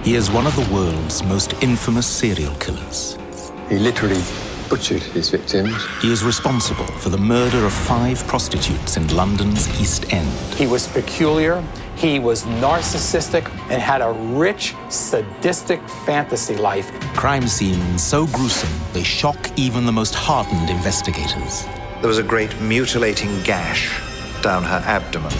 He is one of the world's most infamous serial killers. He literally butchered his victims. He is responsible for the murder of 5 prostitutes in London's East End. He was peculiar, he was narcissistic, and had a rich, sadistic fantasy life. Crime scenes so gruesome, they shock even the most hardened investigators. There was a great mutilating gash down her abdomen.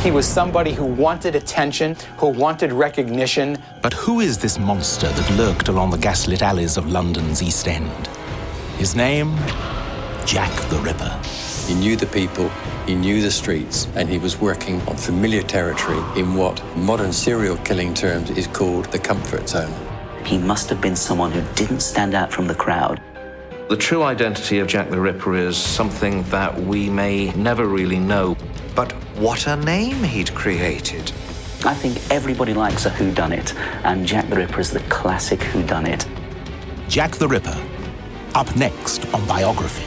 He was somebody who wanted attention, who wanted recognition. But who is this monster that lurked along the gaslit alleys of London's East End? His name? Jack the Ripper. He knew the people, he knew the streets, and he was working on familiar territory in what modern serial killing terms is called the comfort zone. He must have been someone who didn't stand out from the crowd. The true identity of Jack the Ripper is something that we may never really know. But what a name he'd created. I think everybody likes a whodunit, and Jack the Ripper is the classic whodunit. Jack the Ripper, up next on Biography.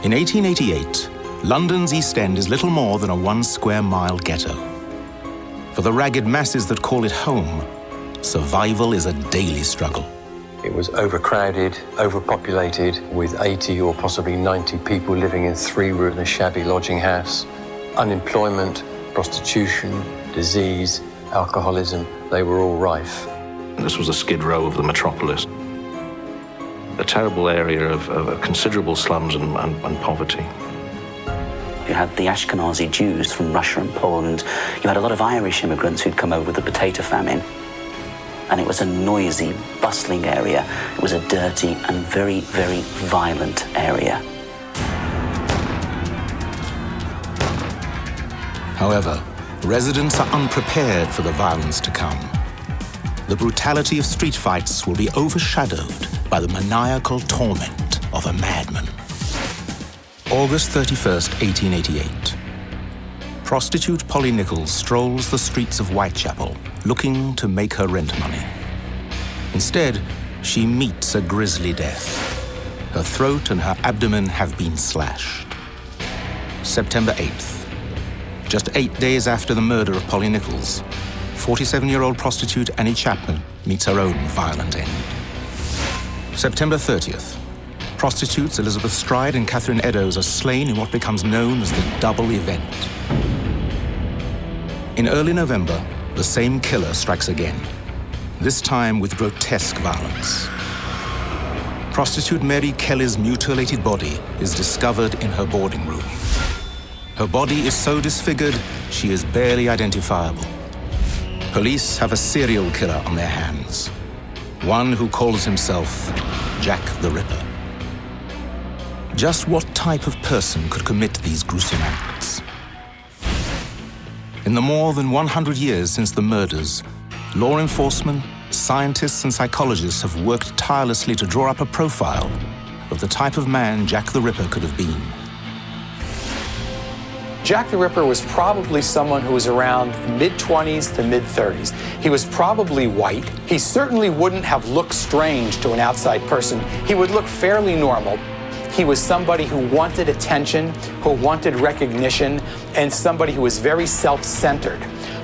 In 1888, London's East End is little more than a 1 square mile ghetto. For the ragged masses that call it home, survival is a daily struggle. It was overcrowded, overpopulated, with 80 or possibly 90 people living in 3 rooms in a shabby lodging house. Unemployment, prostitution, disease, alcoholism, they were all rife. This was a skid row of the metropolis. A terrible area of considerable slums and poverty. You had the Ashkenazi Jews from Russia and Poland. You had a lot of Irish immigrants who'd come over with the potato famine. And it was a noisy, bustling area. It was a dirty and very, very violent area. However, residents are unprepared for the violence to come. The brutality of street fights will be overshadowed by the maniacal torment of a madman. August 31st, 1888. Prostitute Polly Nichols strolls the streets of Whitechapel, looking to make her rent money. Instead, she meets a grisly death. Her throat and her abdomen have been slashed. September 8th. Just 8 days after the murder of Polly Nichols, 47-year-old prostitute Annie Chapman meets her own violent end. September 30th. Prostitutes Elizabeth Stride and Catherine Eddowes are slain in what becomes known as the double event. In early November, the same killer strikes again, this time with grotesque violence. Prostitute Mary Kelly's mutilated body is discovered in her boarding room. Her body is so disfigured, she is barely identifiable. Police have a serial killer on their hands, one who calls himself Jack the Ripper. Just what type of person could commit these gruesome acts? In the more than 100 years since the murders, law enforcement, scientists and psychologists have worked tirelessly to draw up a profile of the type of man Jack the Ripper could have been. Jack the Ripper was probably someone who was around mid-20s to mid-30s. He was probably white. He certainly wouldn't have looked strange to an outside person. He would look fairly normal. He was somebody who wanted attention, who wanted recognition, and somebody who was very self-centered.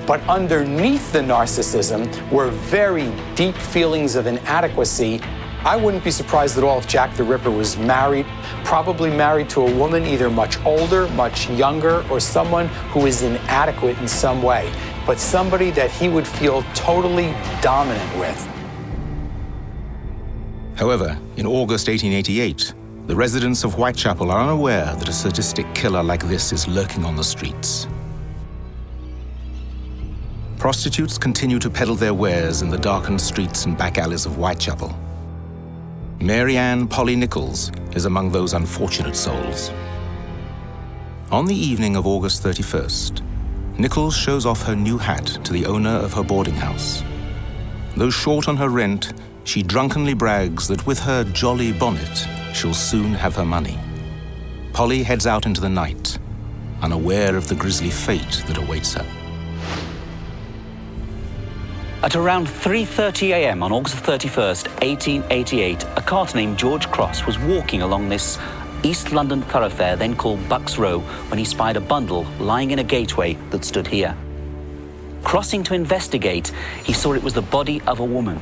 But underneath the narcissism were very deep feelings of inadequacy. I wouldn't be surprised at all if Jack the Ripper was married, probably married to a woman either much older, much younger, or someone who is inadequate in some way, but somebody that he would feel totally dominant with. However, in August 1888, the residents of Whitechapel are unaware that a sadistic killer like this is lurking on the streets. Prostitutes continue to peddle their wares in the darkened streets and back alleys of Whitechapel. Mary Ann Polly Nichols is among those unfortunate souls. On the evening of August 31st, Nichols shows off her new hat to the owner of her boarding house. Though short on her rent, she drunkenly brags that with her jolly bonnet, she'll soon have her money. Polly heads out into the night, unaware of the grisly fate that awaits her. At around 3:30 a.m. on August 31st, 1888, a carter named George Cross was walking along this East London thoroughfare, then called Bucks Row, when he spied a bundle lying in a gateway that stood here. Crossing to investigate, he saw it was the body of a woman.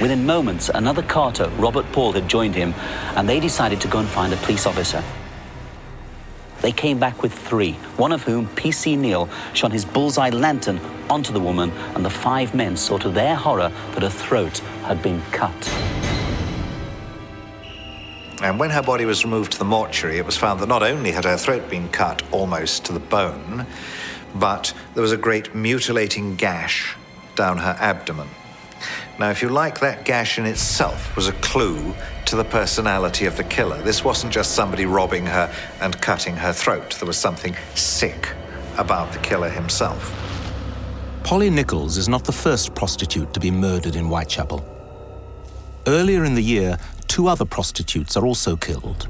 Within moments, another carter, Robert Paul, had joined him, and they decided to go and find a police officer. They came back with 3, one of whom, P.C. Neal, shone his bullseye lantern onto the woman, and the 5 men saw to their horror that her throat had been cut. And when her body was removed to the mortuary, it was found that not only had her throat been cut almost to the bone, but there was a great mutilating gash down her abdomen. Now, if you like, that gash in itself was a clue to the personality of the killer. This wasn't just somebody robbing her and cutting her throat. There was something sick about the killer himself. Polly Nichols is not the first prostitute to be murdered in Whitechapel. Earlier in the year, 2 other prostitutes are also killed.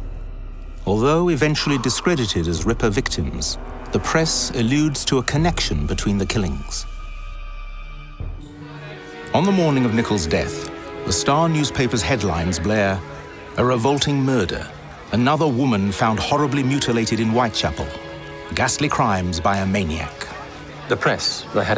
Although eventually discredited as Ripper victims, the press alludes to a connection between the killings. On the morning of Nichols' death, the Star newspaper's headlines blare, "A revolting murder. Another woman found horribly mutilated in Whitechapel. Ghastly crimes by a maniac." The press, they had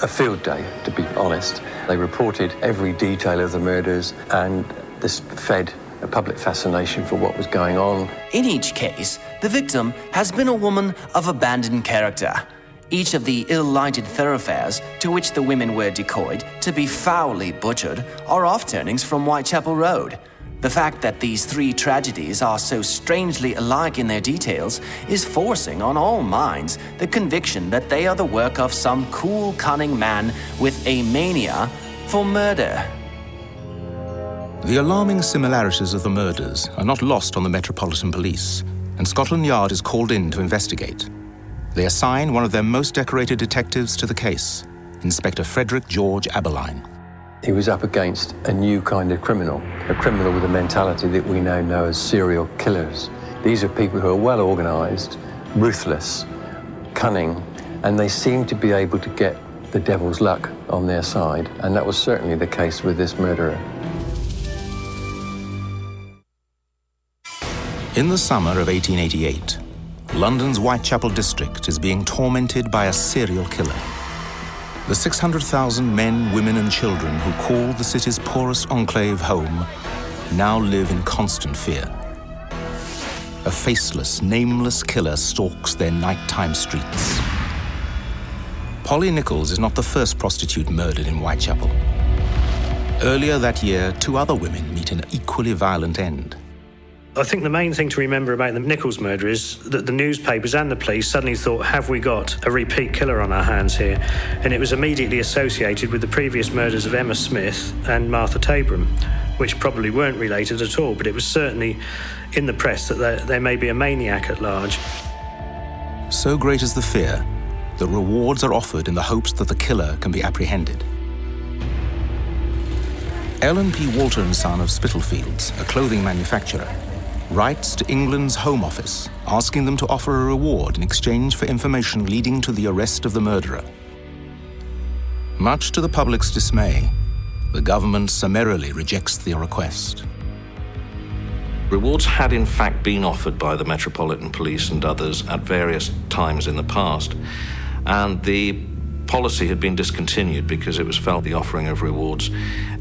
a field day, to be honest. They reported every detail of the murders, and this fed a public fascination for what was going on. In each case, the victim has been a woman of abandoned character. Each of the ill-lighted thoroughfares to which the women were decoyed to be foully butchered are off-turnings from Whitechapel Road. The fact that these 3 tragedies are so strangely alike in their details is forcing on all minds the conviction that they are the work of some cool, cunning man with a mania for murder. The alarming similarities of the murders are not lost on the Metropolitan Police, and Scotland Yard is called in to investigate. They assign one of their most decorated detectives to the case, Inspector Frederick George Aberline. He was up against a new kind of criminal, a criminal with a mentality that we now know as serial killers. These are people who are well organised, ruthless, cunning, and they seem to be able to get the devil's luck on their side, and that was certainly the case with this murderer. In the summer of 1888, London's Whitechapel district is being tormented by a serial killer. The 600,000 men, women and children who call the city's poorest enclave home now live in constant fear. A faceless, nameless killer stalks their nighttime streets. Polly Nichols is not the first prostitute murdered in Whitechapel. Earlier that year, 2 other women meet an equally violent end. I think the main thing to remember about the Nichols murder is that the newspapers and the police suddenly thought, have we got a repeat killer on our hands here? And it was immediately associated with the previous murders of Emma Smith and Martha Tabram, which probably weren't related at all, but it was certainly in the press that there may be a maniac at large. So great is the fear that rewards are offered in the hopes that the killer can be apprehended. Ellen P. Walter & Son of Spitalfields, a clothing manufacturer, writes to England's Home Office, asking them to offer a reward in exchange for information leading to the arrest of the murderer. Much to the public's dismay, the government summarily rejects the request. Rewards had in fact been offered by the Metropolitan Police and others at various times in the past, and the policy had been discontinued because it was felt the offering of rewards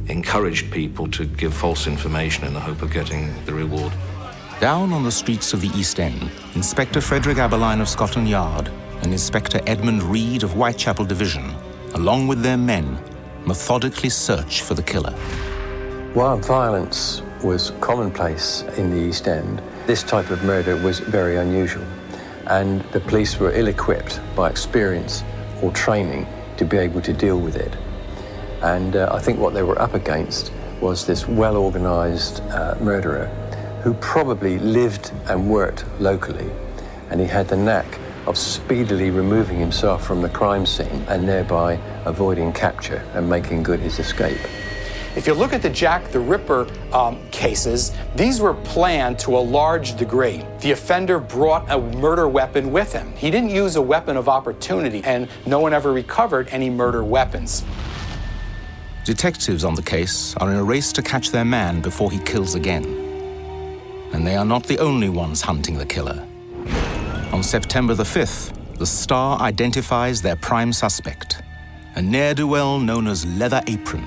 encouraged people to give false information in the hope of getting the reward. Down on the streets of the East End, Inspector Frederick Aberline of Scotland Yard and Inspector Edmund Reed of Whitechapel Division, along with their men, methodically search for the killer. While violence was commonplace in the East End, this type of murder was very unusual, and the police were ill-equipped by experience or training to be able to deal with it. And I think what they were up against was this well-organised murderer who probably lived and worked locally, and he had the knack of speedily removing himself from the crime scene and thereby avoiding capture and making good his escape. If you look at the Jack the Ripper cases, these were planned to a large degree. The offender brought a murder weapon with him. He didn't use a weapon of opportunity, and no one ever recovered any murder weapons. Detectives on the case are in a race to catch their man before he kills again. And they are not the only ones hunting the killer. On September the 5th, the Star identifies their prime suspect, a ne'er-do-well known as Leather Apron.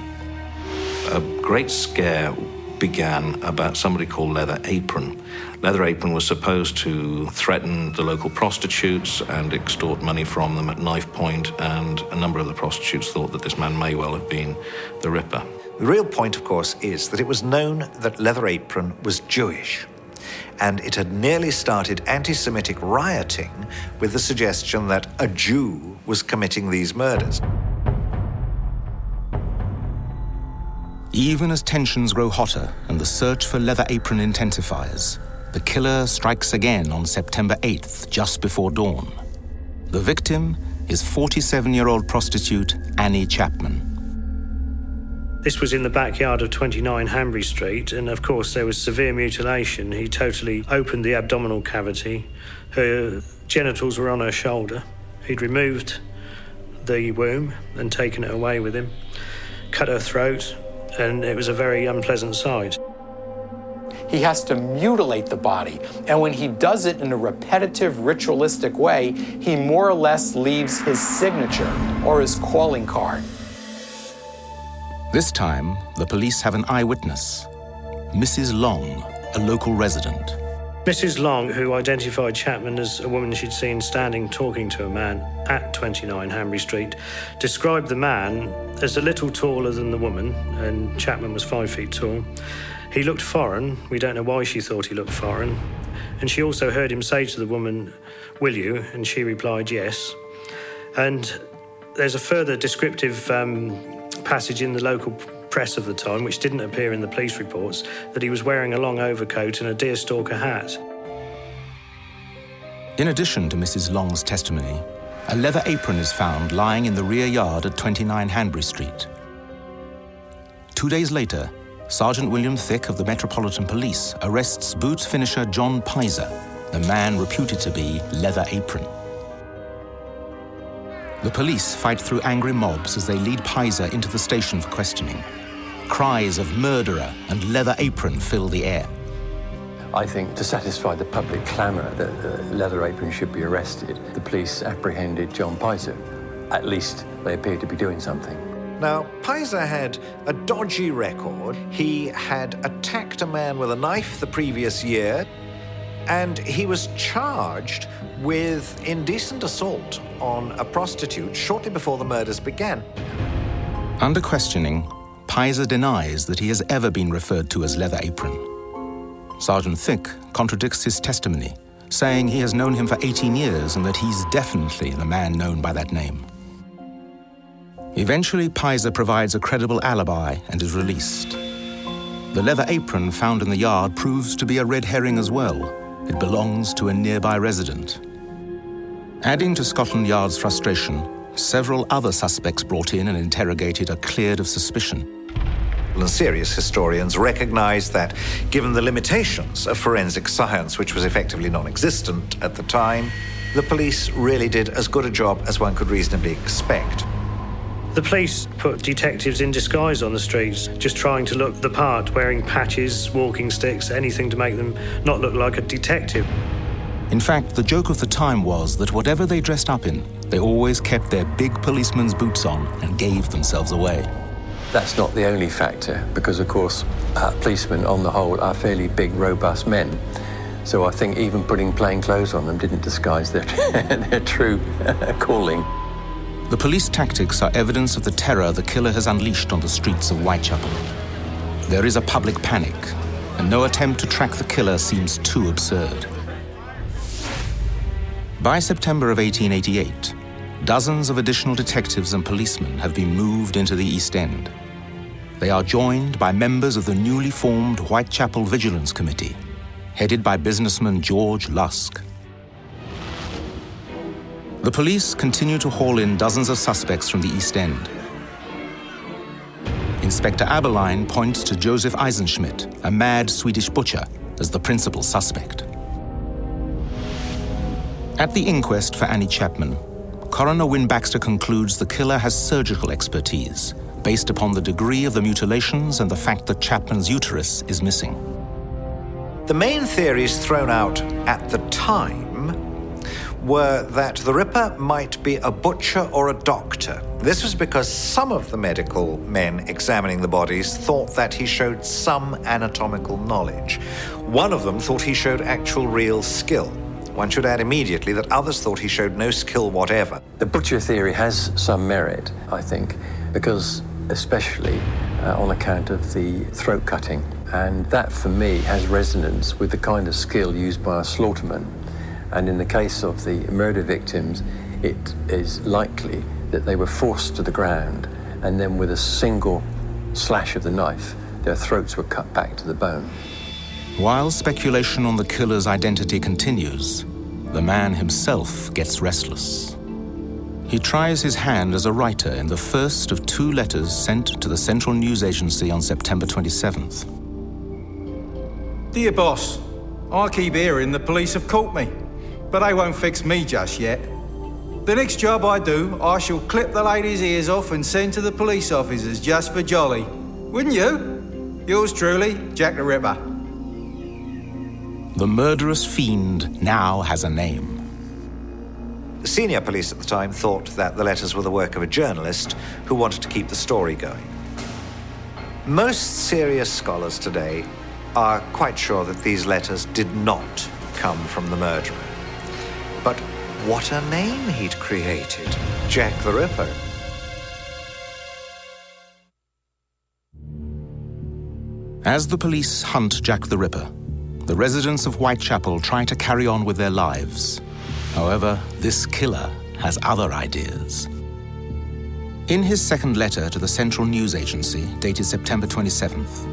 A great scare began about somebody called Leather Apron. Leather Apron was supposed to threaten the local prostitutes and extort money from them at knife point, and a number of the prostitutes thought that this man may well have been the Ripper. The real point, of course, is that it was known that Leather Apron was Jewish, and it had nearly started anti-Semitic rioting with the suggestion that a Jew was committing these murders. Even as tensions grow hotter and the search for Leather Apron intensifies, the killer strikes again on September 8th, just before dawn. The victim is 47-year-old prostitute Annie Chapman. This was in the backyard of 29 Hanbury Street, and of course there was severe mutilation. He totally opened the abdominal cavity. Her genitals were on her shoulder. He'd removed the womb and taken it away with him, cut her throat, and it was a very unpleasant sight. He has to mutilate the body, and when he does it in a repetitive, ritualistic way, he more or less leaves his signature or his calling card. This time, the police have an eyewitness, Mrs. Long, a local resident. Mrs. Long, who identified Chapman as a woman she'd seen standing talking to a man at 29 Hanbury Street, described the man as a little taller than the woman, and Chapman was 5 feet tall. He looked foreign. We don't know why she thought he looked foreign. And she also heard him say to the woman, "Will you?" And she replied, "Yes." And there's a further descriptive passage in the local press of the time, which didn't appear in the police reports, that he was wearing a long overcoat and a deerstalker hat. In addition to Mrs. Long's testimony, a leather apron is found lying in the rear yard at 29 Hanbury Street. 2 days later, Sergeant William Thick of the Metropolitan Police arrests boots finisher John Pizer, the man reputed to be Leather Apron. The police fight through angry mobs as they lead Pizer into the station for questioning. Cries of murderer and Leather Apron fill the air. I think to satisfy the public clamour that Leather Apron should be arrested, the police apprehended John Pizer. At least they appeared to be doing something. Now, Pizer had a dodgy record. He had attacked a man with a knife the previous year, and he was charged with indecent assault on a prostitute shortly before the murders began. Under questioning, Pizer denies that he has ever been referred to as Leather Apron. Sergeant Thick contradicts his testimony, saying he has known him for 18 years and that he's definitely the man known by that name. Eventually, Pizer provides a credible alibi and is released. The leather apron found in the yard proves to be a red herring as well. It belongs to a nearby resident. Adding to Scotland Yard's frustration, several other suspects brought in and interrogated are cleared of suspicion. And serious historians recognize that, given the limitations of forensic science, which was effectively non-existent at the time, the police really did as good a job as one could reasonably expect. The police put detectives in disguise on the streets, just trying to look the part, wearing patches, walking sticks, anything to make them not look like a detective. In fact, the joke of the time was that whatever they dressed up in, they always kept their big policeman's boots on and gave themselves away. That's not the only factor, because of course, policemen on the whole are fairly big, robust men. So I think even putting plain clothes on them didn't disguise their, their true calling. The police tactics are evidence of the terror the killer has unleashed on the streets of Whitechapel. There is a public panic, and no attempt to track the killer seems too absurd. By September of 1888, dozens of additional detectives and policemen have been moved into the East End. They are joined by members of the newly formed Whitechapel Vigilance Committee, headed by businessman George Lusk. The police continue to haul in dozens of suspects from the East End. Inspector Aberline points to Joseph Eisenschmidt, a mad Swedish butcher, as the principal suspect. At the inquest for Annie Chapman, Coroner Wynne Baxter concludes the killer has surgical expertise, based upon the degree of the mutilations and the fact that Chapman's uterus is missing. The main theories thrown out at the time were that the Ripper might be a butcher or a doctor. This was because some of the medical men examining the bodies thought that he showed some anatomical knowledge. One of them thought he showed actual real skill. One should add immediately that others thought he showed no skill whatever. The butcher theory has some merit, I think, because especially on account of the throat cutting. And that, for me, has resonance with the kind of skill used by a slaughterman. And in the case of the murder victims, it is likely that they were forced to the ground, and then with a single slash of the knife, their throats were cut back to the bone. While speculation on the killer's identity continues, the man himself gets restless. He tries his hand as a writer in the first of 2 letters sent to the Central News Agency on September 27th. Dear boss, I keep hearing the police have caught me, but they won't fix me just yet. The next job I do, I shall clip the lady's ears off and send to the police officers just for jolly. Wouldn't you? Yours truly, Jack the Ripper. The murderous fiend now has a name. The senior police at the time thought that the letters were the work of a journalist who wanted to keep the story going. Most serious scholars today are quite sure that these letters did not come from the murderer. But what a name he'd created, Jack the Ripper. As the police hunt Jack the Ripper, the residents of Whitechapel try to carry on with their lives. However, this killer has other ideas. In his second letter to the Central News Agency, dated September 27th,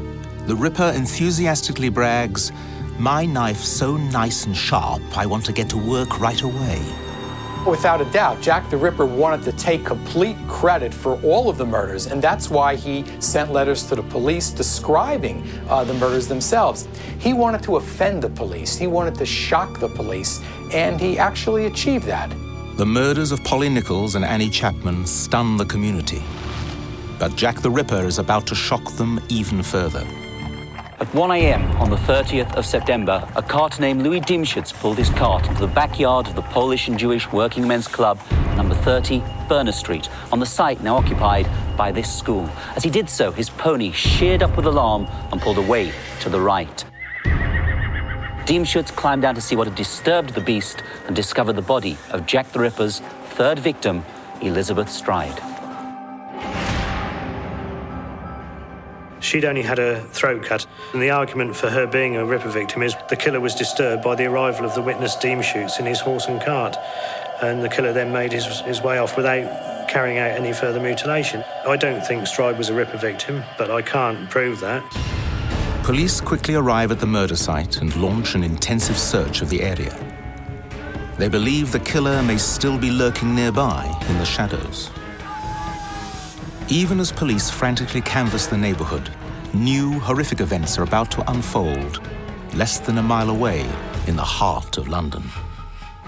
the Ripper enthusiastically brags, "My knife's so nice and sharp, I want to get to work right away." Without a doubt, Jack the Ripper wanted to take complete credit for all of the murders, and that's why he sent letters to the police describing the murders themselves. He wanted to offend the police, he wanted to shock the police, and he actually achieved that. The murders of Polly Nichols and Annie Chapman stun the community. But Jack the Ripper is about to shock them even further. At 1 a.m. on the 30th of September, a cart named Louis Dimschutz pulled his cart into the backyard of the Polish and Jewish Working Men's Club, number 30, Berner Street, on the site now occupied by this school. As he did so, his pony sheared up with alarm and pulled away to the right. Dimschutz climbed down to see what had disturbed the beast and discovered the body of Jack the Ripper's third victim, Elizabeth Stride. She'd only had her throat cut, and the argument for her being a Ripper victim is the killer was disturbed by the arrival of the witness Dimschutz in his horse and cart, and the killer then made his way off without carrying out any further mutilation. I don't think Stride was a Ripper victim, but I can't prove that. Police quickly arrive at the murder site and launch an intensive search of the area. They believe the killer may still be lurking nearby in the shadows. Even as police frantically canvass the neighborhood, new horrific events are about to unfold, less than a mile away in the heart of London.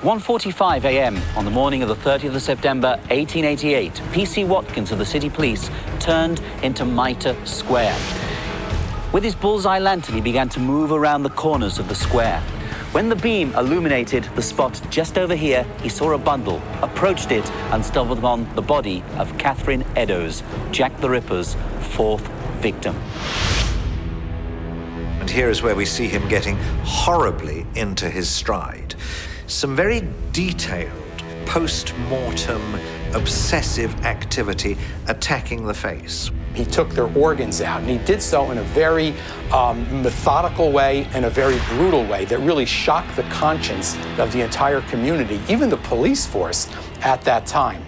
1:45 a.m. on the morning of the 30th of September, 1888, P.C. Watkins of the City Police turned into Mitre Square. With his bullseye lantern, he began to move around the corners of the square. When the beam illuminated the spot just over here, he saw a bundle, approached it, and stumbled upon the body of Catherine Eddowes, Jack the Ripper's fourth victim. And here is where we see him getting horribly into his stride. Some very detailed post-mortem obsessive activity attacking the face. He took their organs out, and he did so in a very methodical way and a very brutal way that really shocked the conscience of the entire community, even the police force at that time.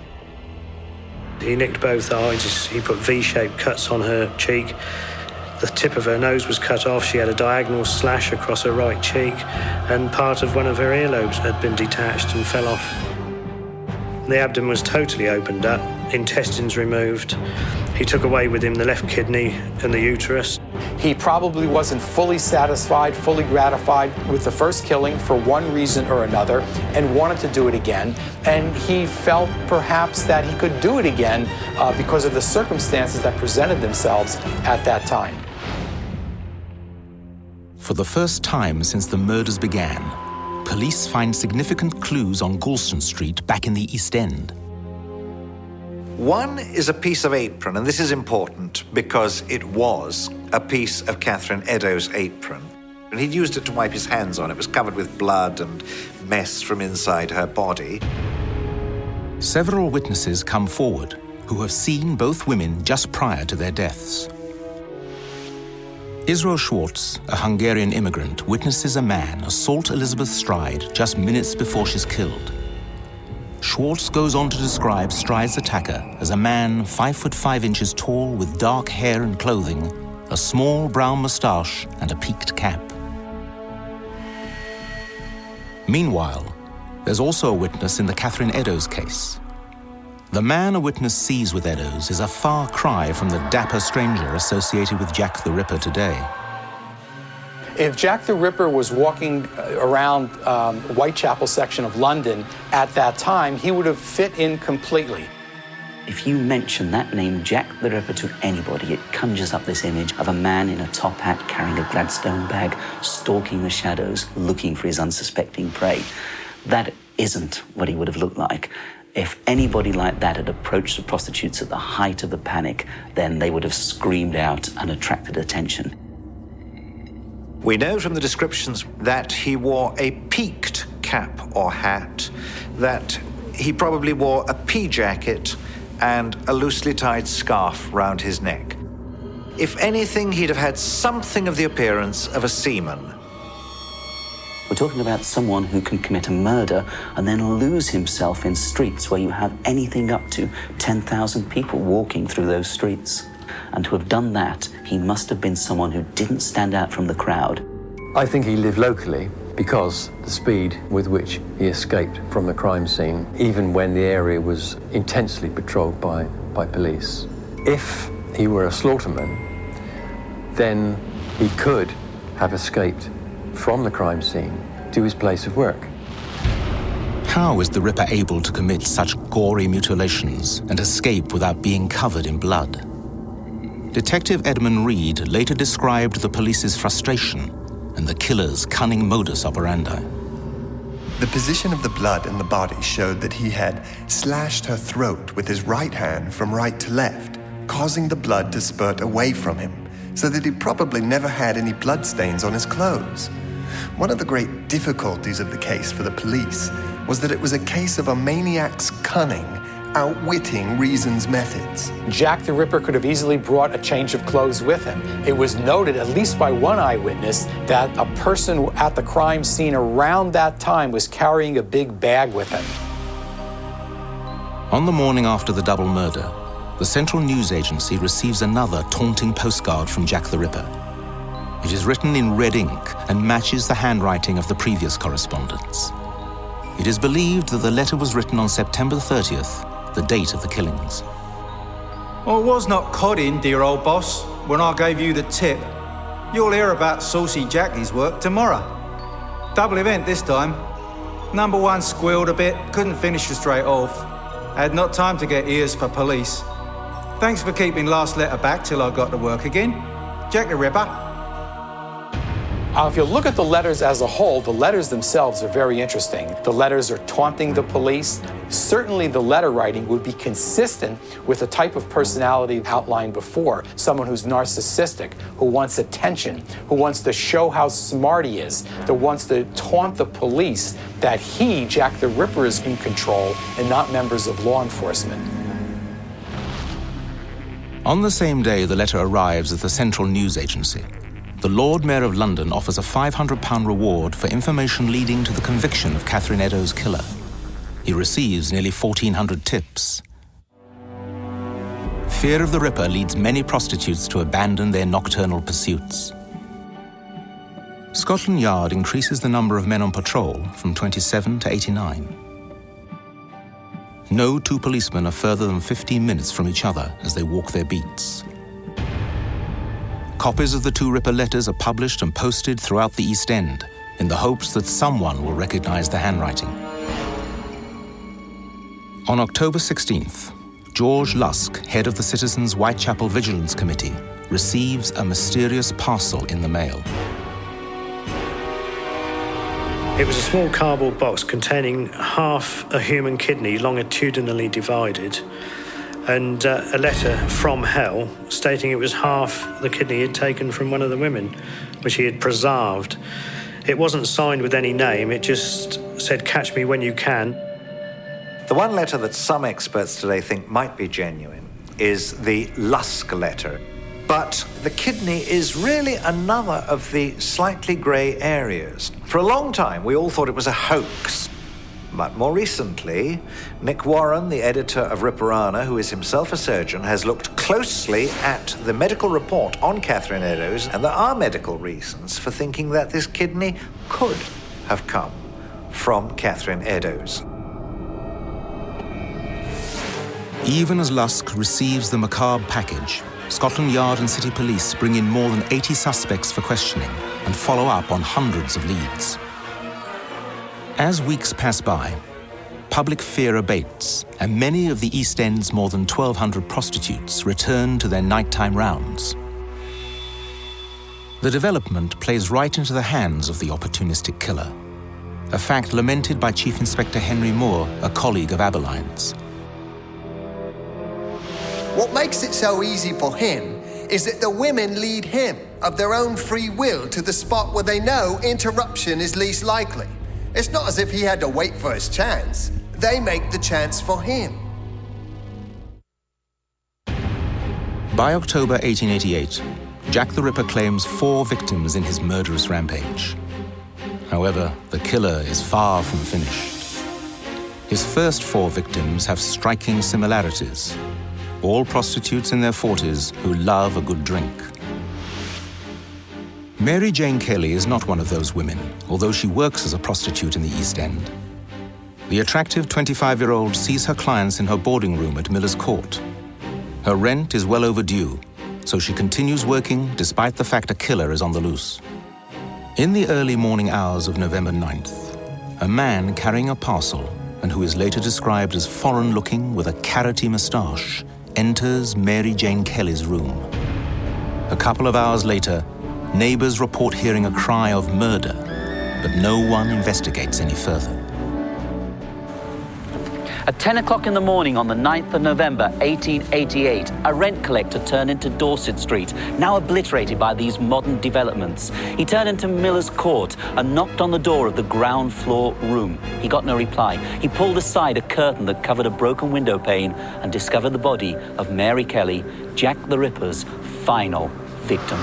He nicked both eyes, he put V-shaped cuts on her cheek. The tip of her nose was cut off, she had a diagonal slash across her right cheek, and part of one of her earlobes had been detached and fell off. The abdomen was totally opened up, intestines removed. He took away with him the left kidney and the uterus. He probably wasn't fully satisfied, fully gratified with the first killing for one reason or another and wanted to do it again. And he felt perhaps that he could do it again because of the circumstances that presented themselves at that time. For the first time since the murders began, police find significant clues on Galston Street back in the East End. One is a piece of apron, and this is important because it was a piece of Catherine Eddowes' apron. And he'd used it to wipe his hands on. It was covered with blood and mess from inside her body. Several witnesses come forward who have seen both women just prior to their deaths. Israel Schwartz, a Hungarian immigrant, witnesses a man assault Elizabeth Stride just minutes before she's killed. Schwartz goes on to describe Stride's attacker as a man 5'5" tall with dark hair and clothing, a small brown moustache and a peaked cap. Meanwhile, there's also a witness in the Catherine Eddowes case. The man a witness sees with Eddowes is a far cry from the dapper stranger associated with Jack the Ripper today. If Jack the Ripper was walking around Whitechapel section of London at that time, he would have fit in completely. If you mention that name, Jack the Ripper, to anybody, it conjures up this image of a man in a top hat carrying a Gladstone bag, stalking the shadows, looking for his unsuspecting prey. That isn't what he would have looked like. If anybody like that had approached the prostitutes at the height of the panic, then they would have screamed out and attracted attention. We know from the descriptions that he wore a peaked cap or hat, that he probably wore a pea jacket and a loosely tied scarf round his neck. If anything, he'd have had something of the appearance of a seaman. We're talking about someone who can commit a murder and then lose himself in streets where you have anything up to 10,000 people walking through those streets. And to have done that, he must have been someone who didn't stand out from the crowd. I think he lived locally because the speed with which he escaped from the crime scene, even when the area was intensely patrolled by police. If he were a slaughterman, then he could have escaped from the crime scene to his place of work. How is the Ripper able to commit such gory mutilations and escape without being covered in blood? Detective Edmund Reed later described the police's frustration and the killer's cunning modus operandi. The position of the blood in the body showed that he had slashed her throat with his right hand from right to left, causing the blood to spurt away from him, so that he probably never had any bloodstains on his clothes. One of the great difficulties of the case for the police was that it was a case of a maniac's cunning outwitting reason's methods. Jack the Ripper could have easily brought a change of clothes with him. It was noted, at least by one eyewitness, that a person at the crime scene around that time was carrying a big bag with him. On the morning after the double murder, the Central News Agency receives another taunting postcard from Jack the Ripper. It is written in red ink and matches the handwriting of the previous correspondence. It is believed that the letter was written on September 30th, the date of the killings. I was not codding, dear old boss, when I gave you the tip. You'll hear about Saucy Jackie's work tomorrow. Double event this time. Number one squealed a bit, couldn't finish it straight off. Had not time to get ears for police. Thanks for keeping last letter back till I got to work again. Jack the Ripper. If you look at the letters as a whole, the letters themselves are very interesting. The letters are taunting the police. Certainly the letter writing would be consistent with the type of personality outlined before. Someone who's narcissistic, who wants attention, who wants to show how smart he is, that wants to taunt the police that he, Jack the Ripper, is in control and not members of law enforcement. On the same day the letter arrives at the Central News Agency, the Lord Mayor of London offers a £500 reward for information leading to the conviction of Catherine Eddowes' killer. He receives nearly 1,400 tips. Fear of the Ripper leads many prostitutes to abandon their nocturnal pursuits. Scotland Yard increases the number of men on patrol from 27 to 89. No two policemen are further than 15 minutes from each other as they walk their beats. Copies of the two Ripper letters are published and posted throughout the East End in the hopes that someone will recognize the handwriting. On October 16th, George Lusk, head of the Citizens' Whitechapel Vigilance Committee, receives a mysterious parcel in the mail. It was a small cardboard box containing half a human kidney longitudinally divided, and a letter from hell stating it was half the kidney he'd taken from one of the women, which he had preserved. It wasn't signed with any name, it just said, "Catch me when you can." The one letter that some experts today think might be genuine is the Lusk letter. But the kidney is really another of the slightly grey areas. For a long time, we all thought it was a hoax. But more recently, Nick Warren, the editor of Ripperana, who is himself a surgeon, has looked closely at the medical report on Catherine Eddowes, and there are medical reasons for thinking that this kidney could have come from Catherine Eddowes. Even as Lusk receives the macabre package, Scotland Yard and City Police bring in more than 80 suspects for questioning and follow up on hundreds of leads. As weeks pass by, public fear abates, and many of the East End's more than 1,200 prostitutes return to their nighttime rounds. The development plays right into the hands of the opportunistic killer, a fact lamented by Chief Inspector Henry Moore, a colleague of Aberline's. What makes it so easy for him is that the women lead him of their own free will to the spot where they know interruption is least likely. It's not as if he had to wait for his chance. They make the chance for him. By October 1888, Jack the Ripper claims 4 victims in his murderous rampage. However, the killer is far from finished. His first 4 victims have striking similarities. All prostitutes in their 40s who love a good drink. Mary Jane Kelly is not one of those women, although she works as a prostitute in the East End. The attractive 25-year-old sees her clients in her boarding room at Miller's Court. Her rent is well overdue, so she continues working despite the fact a killer is on the loose. In the early morning hours of November 9th, a man carrying a parcel, and who is later described as foreign-looking with a carroty moustache, enters Mary Jane Kelly's room. A couple of hours later, neighbors report hearing a cry of murder, but no one investigates any further. At 10 o'clock in the morning on the 9th of November, 1888, a rent collector turned into Dorset Street, now obliterated by these modern developments. He turned into Miller's Court and knocked on the door of the ground floor room. He got no reply. He pulled aside a curtain that covered a broken window pane and discovered the body of Mary Kelly, Jack the Ripper's final victim.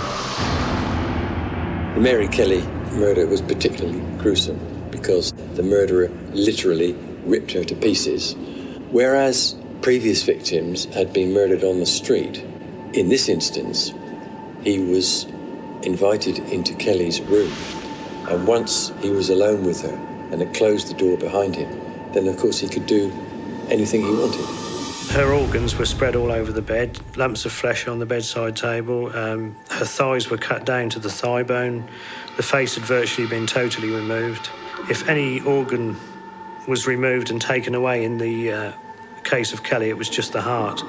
The Mary Kelly murder was particularly gruesome because the murderer literally ripped her to pieces, whereas previous victims had been murdered on the street. In this instance, he was invited into Kelly's room, and once he was alone with her and had closed the door behind him, then of course he could do anything he wanted. Her organs were spread all over the bed, lumps of flesh on the bedside table. Her thighs were cut down to the thigh bone. The face had virtually been totally removed. If any organ was removed and taken away in the case of Kelly, it was just the heart,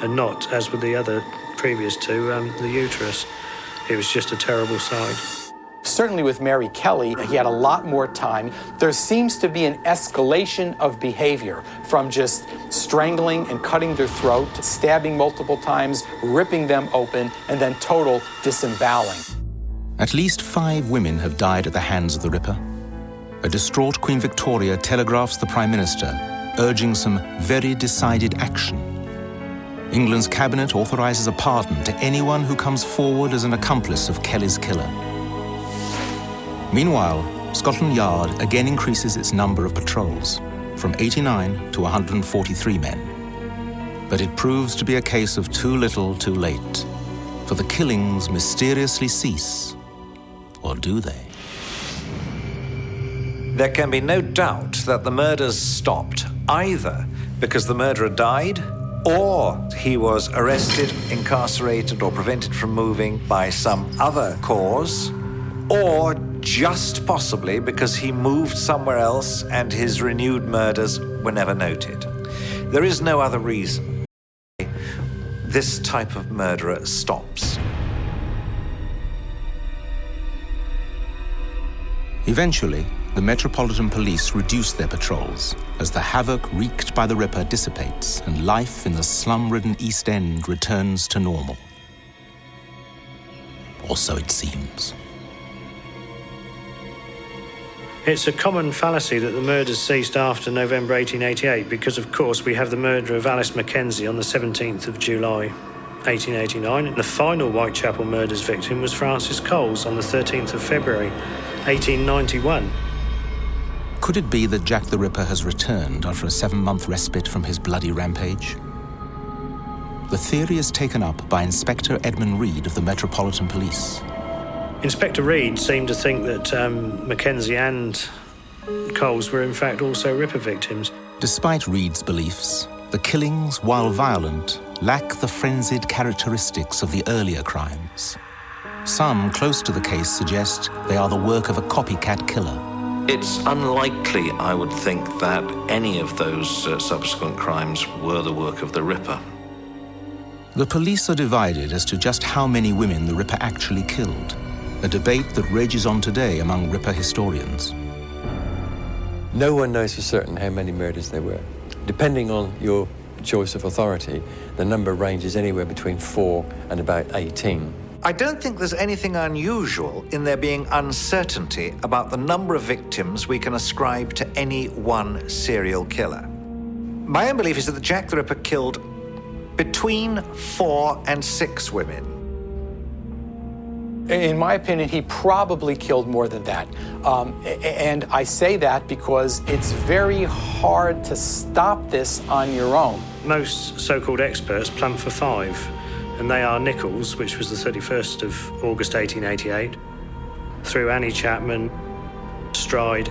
and not, as with the other previous 2, the uterus. It was just a terrible sight. Certainly with Mary Kelly, he had a lot more time. There seems to be an escalation of behavior from just strangling and cutting their throat, to stabbing multiple times, ripping them open, and then total disemboweling. At least 5 women have died at the hands of the Ripper. A distraught Queen Victoria telegraphs the Prime Minister, urging some very decided action. England's cabinet authorizes a pardon to anyone who comes forward as an accomplice of Kelly's killer. Meanwhile, Scotland Yard again increases its number of patrols, from 89 to 143 men. But it proves to be a case of too little, too late, for the killings mysteriously cease. Or do they? There can be no doubt that the murders stopped, either because the murderer died or he was arrested, incarcerated, or prevented from moving by some other cause, or just possibly because he moved somewhere else and his renewed murders were never noted. There is no other reason this type of murderer stops. Eventually, the Metropolitan Police reduced their patrols as the havoc wreaked by the Ripper dissipates and life in the slum-ridden East End returns to normal. Or so it seems. It's a common fallacy that the murders ceased after November 1888 because, of course, we have the murder of Alice Mackenzie on the 17th of July 1889. And the final Whitechapel murders victim was Francis Coles on the 13th of February 1891. Could it be that Jack the Ripper has returned after a 7-month respite from his bloody rampage? The theory is taken up by Inspector Edmund Reed of the Metropolitan Police. Inspector Reed seemed to think that Mackenzie and Coles were in fact also Ripper victims. Despite Reed's beliefs, the killings, while violent, lack the frenzied characteristics of the earlier crimes. Some close to the case suggest they are the work of a copycat killer. It's unlikely, I would think, that any of those subsequent crimes were the work of the Ripper. The police are divided as to just how many women the Ripper actually killed, a debate that rages on today among Ripper historians. No one knows for certain how many murders there were. Depending on your choice of authority, the number ranges anywhere between 4 and about 18. I don't think there's anything unusual in there being uncertainty about the number of victims we can ascribe to any one serial killer. My own belief is that Jack the Ripper killed between 4 and 6 women. In my opinion, he probably killed more than that. And I say that because it's very hard to stop this on your own. Most so-called experts plumb for 5, and they are Nichols, which was the 31st of August 1888, through Annie Chapman, Stride,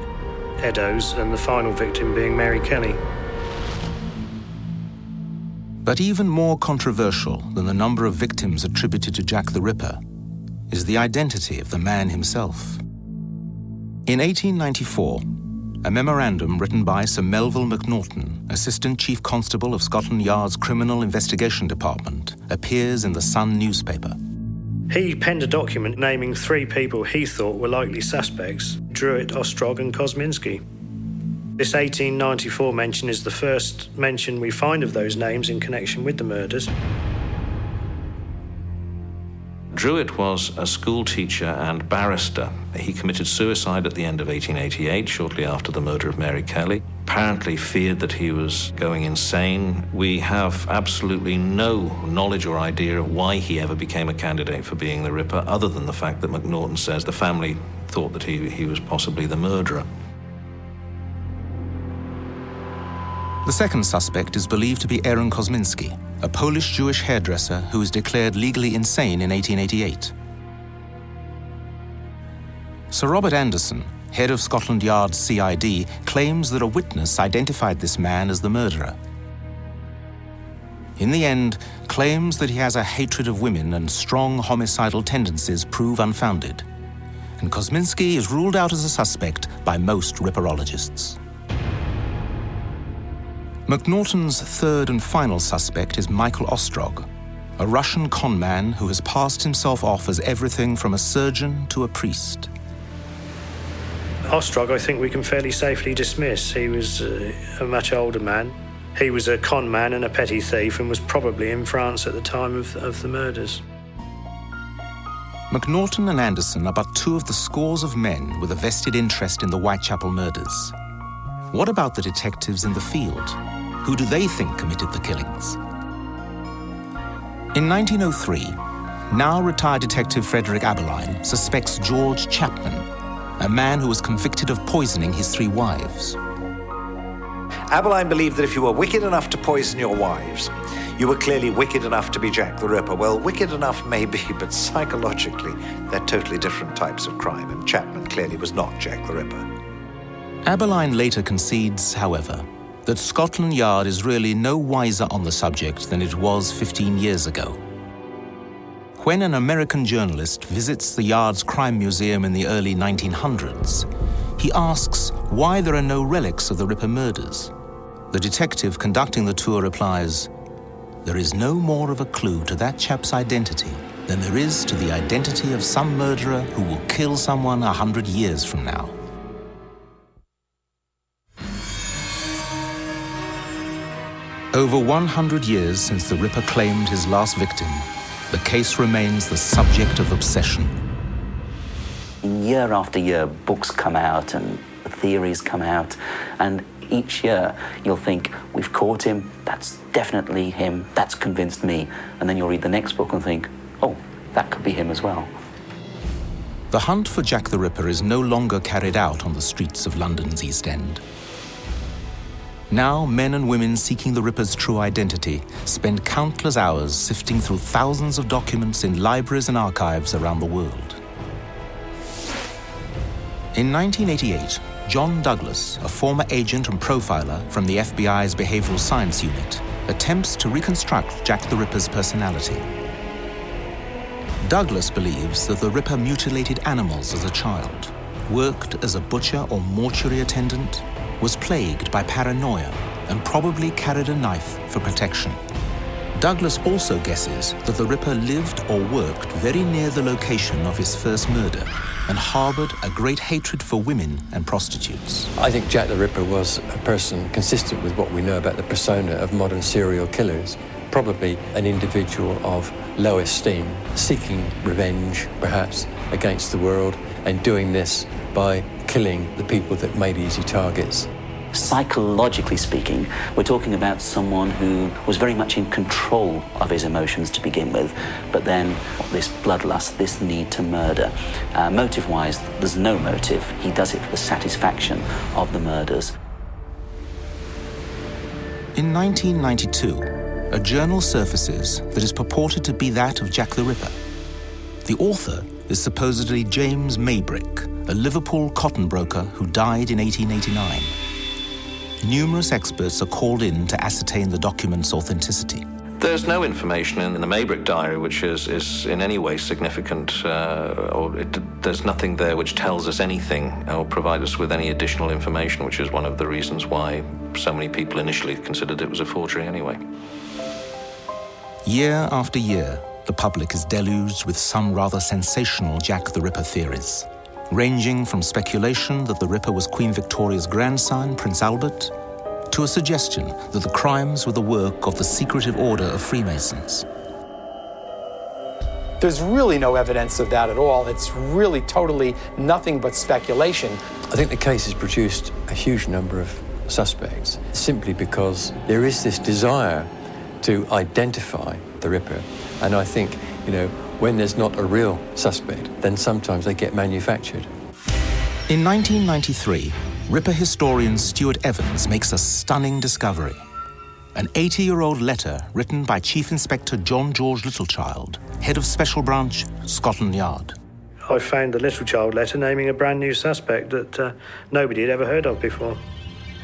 Eddowes, and the final victim being Mary Kelly. But even more controversial than the number of victims attributed to Jack the Ripper is the identity of the man himself. In 1894, a memorandum written by Sir Melville Macnaghten, Assistant Chief Constable of Scotland Yard's Criminal Investigation Department, appears in the Sun newspaper. He penned a document naming 3 people he thought were likely suspects: Druitt, Ostrog and Kosminski. This 1894 mention is the first mention we find of those names in connection with the murders. Druitt was a school teacher and barrister. He committed suicide at the end of 1888, shortly after the murder of Mary Kelly. Apparently feared that he was going insane. We have absolutely no knowledge or idea of why he ever became a candidate for being the Ripper, other than the fact that Macnaghten says the family thought that he was possibly the murderer. The second suspect is believed to be Aaron Kosminski, a Polish-Jewish hairdresser who was declared legally insane in 1888. Sir Robert Anderson, head of Scotland Yard's CID, claims that a witness identified this man as the murderer. In the end, claims that he has a hatred of women and strong homicidal tendencies prove unfounded, and Kosminski is ruled out as a suspect by most Ripperologists. Macnaghten's third and final suspect is Michael Ostrog, a Russian conman who has passed himself off as everything from a surgeon to a priest. Ostrog, I think we can fairly safely dismiss. He was a much older man. He was a con man and a petty thief and was probably in France at the time of the murders. Macnaghten and Anderson are but 2 of the scores of men with a vested interest in the Whitechapel murders. What about the detectives in the field? Who do they think committed the killings? In 1903, now retired Detective Frederick Aberline suspects George Chapman, a man who was convicted of poisoning his 3 wives. Aberline believed that if you were wicked enough to poison your wives, you were clearly wicked enough to be Jack the Ripper. Well, wicked enough may be, but psychologically, they're totally different types of crime, and Chapman clearly was not Jack the Ripper. Aberline later concedes, however, that Scotland Yard is really no wiser on the subject than it was 15 years ago. When an American journalist visits the Yard's crime museum in the early 1900s, he asks why there are no relics of the Ripper murders. The detective conducting the tour replies, "There is no more of a clue to that chap's identity than there is to the identity of some murderer who will kill someone 100 years from now." Over 100 years since the Ripper claimed his last victim, the case remains the subject of obsession. Year after year, books come out and theories come out, and each year you'll think, we've caught him, that's definitely him, that's convinced me. And then you'll read the next book and think, oh, that could be him as well. The hunt for Jack the Ripper is no longer carried out on the streets of London's East End. Now, men and women seeking the Ripper's true identity spend countless hours sifting through thousands of documents in libraries and archives around the world. In 1988, John Douglas, a former agent and profiler from the FBI's Behavioral Science Unit, attempts to reconstruct Jack the Ripper's personality. Douglas believes that the Ripper mutilated animals as a child, worked as a butcher or mortuary attendant, was plagued by paranoia, and probably carried a knife for protection. Douglas also guesses that the Ripper lived or worked very near the location of his first murder and harbored a great hatred for women and prostitutes. I think Jack the Ripper was a person consistent with what we know about the persona of modern serial killers, probably an individual of low esteem, seeking revenge, perhaps, against the world, and doing this by killing the people that made easy targets. Psychologically speaking, we're talking about someone who was very much in control of his emotions to begin with, but then this bloodlust, this need to murder. Motive-wise, there's no motive. He does it for the satisfaction of the murders. In 1992, a journal surfaces that is purported to be that of Jack the Ripper. The author is supposedly James Maybrick, a Liverpool cotton broker who died in 1889. Numerous experts are called in to ascertain the document's authenticity. There's no information in the Maybrick diary which is in any way significant, there's nothing there which tells us anything or provides us with any additional information, which is one of the reasons why so many people initially considered it was a forgery anyway. Year after year, the public is deluged with some rather sensational Jack the Ripper theories, ranging from speculation that the Ripper was Queen Victoria's grandson, Prince Albert, to a suggestion that the crimes were the work of the secretive order of Freemasons. There's really no evidence of that at all. It's really totally nothing but speculation. I think the case has produced a huge number of suspects simply because there is this desire to identify the Ripper. And I think, when there's not a real suspect, then sometimes they get manufactured. In 1993, Ripper historian Stuart Evans makes a stunning discovery. An 80-year-old letter written by Chief Inspector John George Littlechild, head of Special Branch, Scotland Yard. I found the Littlechild letter naming a brand new suspect that nobody had ever heard of before.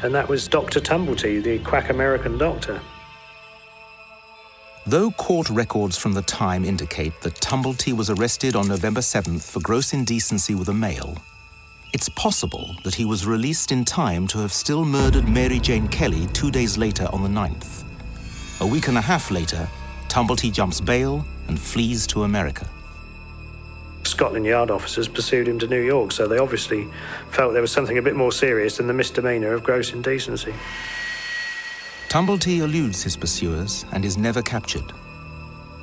And that was Dr. Tumblety, the quack American doctor. Though court records from the time indicate that Tumblety was arrested on November 7th for gross indecency with a male, it's possible that he was released in time to have still murdered Mary Jane Kelly 2 days later on the 9th. A week and a half later, Tumblety jumps bail and flees to America. Scotland Yard officers pursued him to New York, so they obviously felt there was something a bit more serious than the misdemeanor of gross indecency. Tumblety eludes his pursuers and is never captured.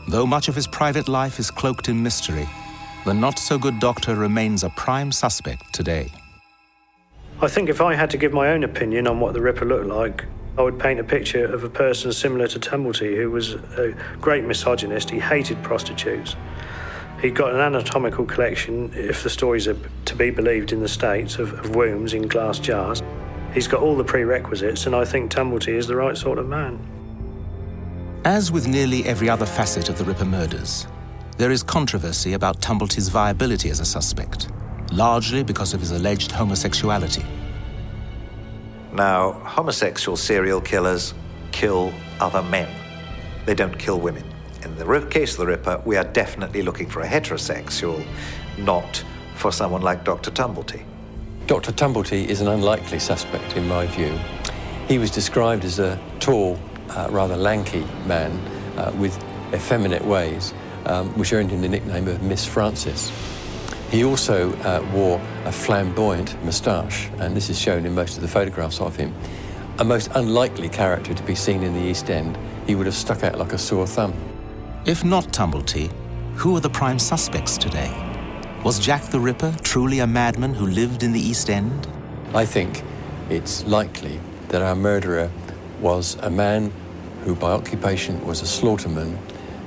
Though much of his private life is cloaked in mystery, the not-so-good doctor remains a prime suspect today. I think if I had to give my own opinion on what the Ripper looked like, I would paint a picture of a person similar to Tumblety, who was a great misogynist. He hated prostitutes. He'd got an anatomical collection, if the stories are to be believed in the States, of wounds in glass jars. He's got all the prerequisites, and I think Tumblety is the right sort of man. As with nearly every other facet of the Ripper murders, there is controversy about Tumblety's viability as a suspect, largely because of his alleged homosexuality. Now, homosexual serial killers kill other men. They don't kill women. In the case of the Ripper, we are definitely looking for a heterosexual, not for someone like Dr. Tumblety. Dr. Tumblety is an unlikely suspect, in my view. He was described as a tall, rather lanky man with effeminate ways, which earned him the nickname of Miss Francis. He also wore a flamboyant moustache, and this is shown in most of the photographs of him. A most unlikely character to be seen in the East End. He would have stuck out like a sore thumb. If not Tumblety, who are the prime suspects today? Was Jack the Ripper truly a madman who lived in the East End? I think it's likely that our murderer was a man who by occupation was a slaughterman,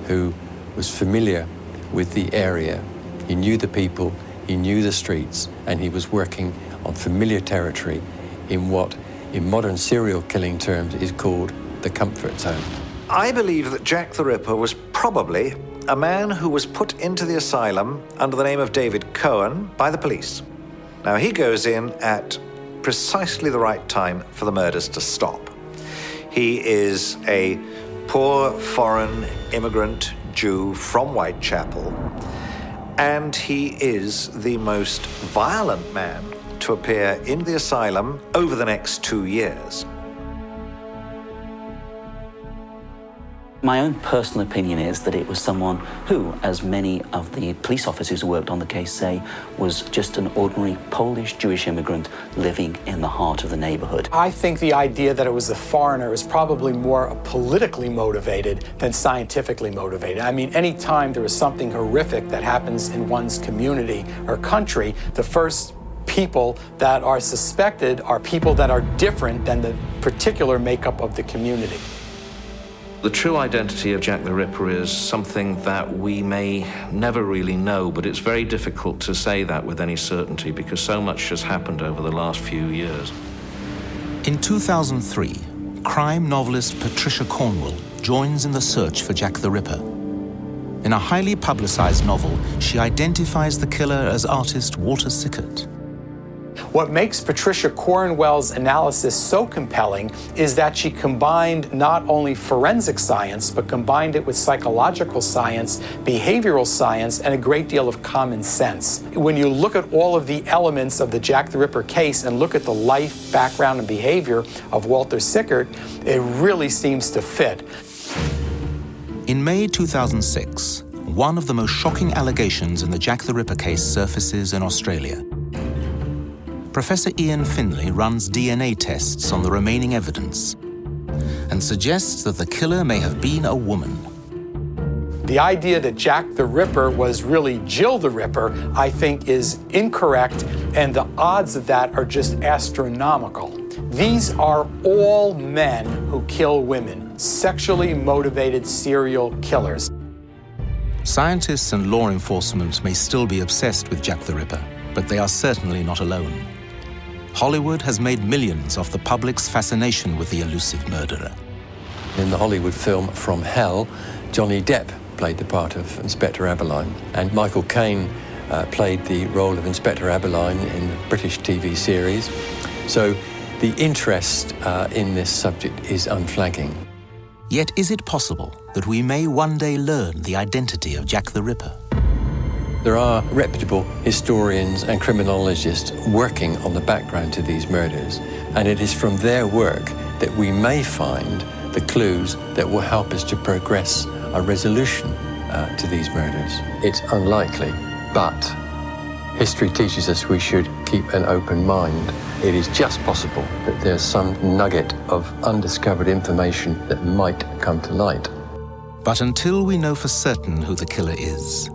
who was familiar with the area. He knew the people, he knew the streets, and he was working on familiar territory in what, in modern serial killing terms, is called the comfort zone. I believe that Jack the Ripper was probably a man who was put into the asylum under the name of David Cohen by the police. Now, he goes in at precisely the right time for the murders to stop. He is a poor foreign immigrant Jew from Whitechapel, and he is the most violent man to appear in the asylum over the next 2 years. My own personal opinion is that it was someone who, as many of the police officers who worked on the case say, was just an ordinary Polish Jewish immigrant living in the heart of the neighborhood. I think the idea that it was a foreigner is probably more politically motivated than scientifically motivated. I mean, any time there is something horrific that happens in one's community or country, the first people that are suspected are people that are different than the particular makeup of the community. The true identity of Jack the Ripper is something that we may never really know, but it's very difficult to say that with any certainty because so much has happened over the last few years. In 2003, crime novelist Patricia Cornwell joins in the search for Jack the Ripper. In a highly publicized novel, she identifies the killer as artist Walter Sickert. What makes Patricia Cornwell's analysis so compelling is that she combined not only forensic science, but combined it with psychological science, behavioral science, and a great deal of common sense. When you look at all of the elements of the Jack the Ripper case and look at the life, background, and behavior of Walter Sickert, it really seems to fit. In May 2006, one of the most shocking allegations in the Jack the Ripper case surfaces in Australia. Professor Ian Finlay runs DNA tests on the remaining evidence and suggests that the killer may have been a woman. The idea that Jack the Ripper was really Jill the Ripper, I think, is incorrect, and the odds of that are just astronomical. These are all men who kill women, sexually motivated serial killers. Scientists and law enforcement may still be obsessed with Jack the Ripper, but they are certainly not alone. Hollywood has made millions off the public's fascination with the elusive murderer. In the Hollywood film From Hell, Johnny Depp played the part of Inspector Abberline, and Michael Caine played the role of Inspector Abberline in the British TV series. So the interest in this subject is unflagging. Yet is it possible that we may one day learn the identity of Jack the Ripper? There are reputable historians and criminologists working on the background to these murders, and it is from their work that we may find the clues that will help us to progress a resolution to these murders. It's unlikely, but history teaches us we should keep an open mind. It is just possible that there's some nugget of undiscovered information that might come to light. But until we know for certain who the killer is,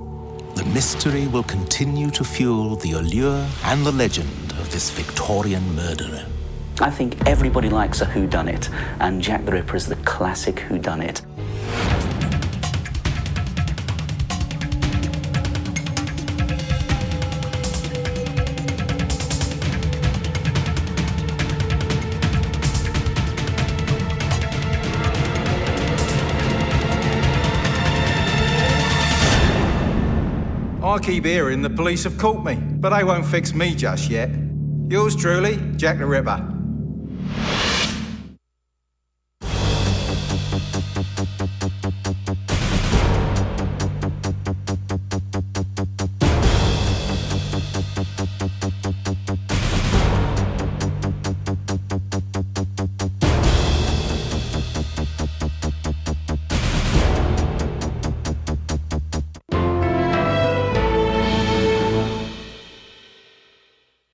the mystery will continue to fuel the allure and the legend of this Victorian murderer. I think everybody likes a whodunit, and Jack the Ripper is the classic whodunit. I keep hearing the police have caught me, but they won't fix me just yet. Yours truly, Jack the Ripper.